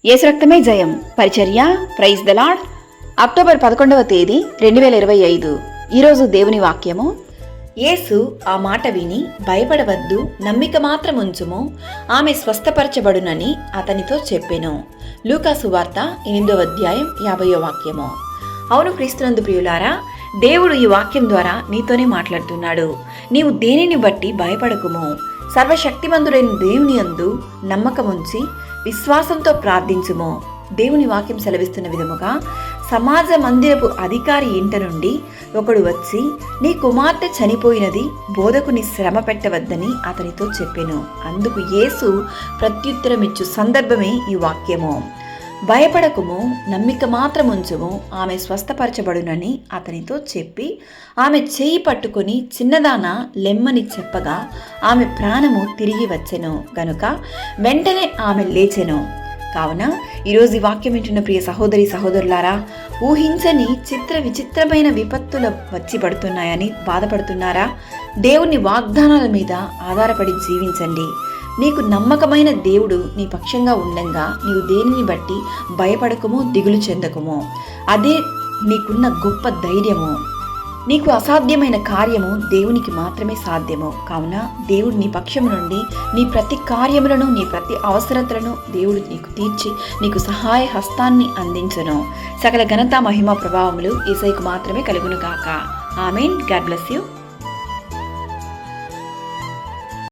యేసు రక్తమే జయం పరిచర్య ప్రైజ్ ద లార్డ్. అక్టోబర్ 11వ తేదీ 2025. ఈరోజు దేవుని వాక్యము. యేసు ఆ మాట విని, భయపడవద్దు, నమ్మిక మాత్రం ఉంచుము, ఆమె స్వస్థపరచబడునని అతనితో చెప్పెను. లూకా సువార్త 8వ అధ్యాయం 50వ వాక్యము. అవును క్రీస్తునందు ప్రియులారా, దేవుడు ఈ వాక్యం ద్వారా నీతోనే మాట్లాడుతున్నాడు. నీవు దేనిని బట్టి భయపడకుము, సర్వశక్తిమంతుడైన దేవుని యందు నమ్మకముంచి విశ్వాసంతో ప్రార్థించుము. దేవుని వాక్యం సెలవిస్తున్న విధముగా సమాజ మందిరపు అధికారి ఇంట నుండి ఒకడు వచ్చి, నీ కుమార్తె చనిపోయినది, బోధకుని శ్రమ పెట్టవద్దని అతనితో చెప్పెను. అందుకు యేసు ప్రత్యుత్తరమిచ్చు సందర్భమే ఈ వాక్యము. భయపడకుము, నమ్మిక మాత్రం ఉంచుము, ఆమె స్వస్థపరచబడునని అతనితో చెప్పి, ఆమె చేయి పట్టుకుని చిన్నదాన లెమ్మని చెప్పగా ఆమె ప్రాణము తిరిగి వచ్చెను గనుక వెంటనే ఆమె లేచెను. కావున ఈరోజు ఈ వాక్యం వింటున్న ప్రియ సహోదరి సహోదరులారా, ఊహించని చిత్ర విచిత్రమైన విపత్తులు వచ్చి పడుతున్నాయని బాధపడుతున్నారా? దేవుని వాగ్దానాల మీద ఆధారపడి జీవించండి. నీకు నమ్మకమైన దేవుడు నీ పక్షంగా ఉండంగా నీవు దేనిని బట్టి భయపడకము, దిగులు చెందకము. అదే నీకున్న గొప్ప ధైర్యము. నీకు అసాధ్యమైన కార్యము దేవునికి మాత్రమే సాధ్యము. కావున దేవుడు నీ పక్షము నుండి నీ ప్రతి కార్యములను, నీ ప్రతి అవసరతలను దేవుడు నీకు తీర్చి నీకు సహాయ హస్తాన్ని అందించును. సకల ఘనత, మహిమ, ప్రభావములు యేసయ్యకు మాత్రమే కలుగును గాక. ఆమేన్. God bless you.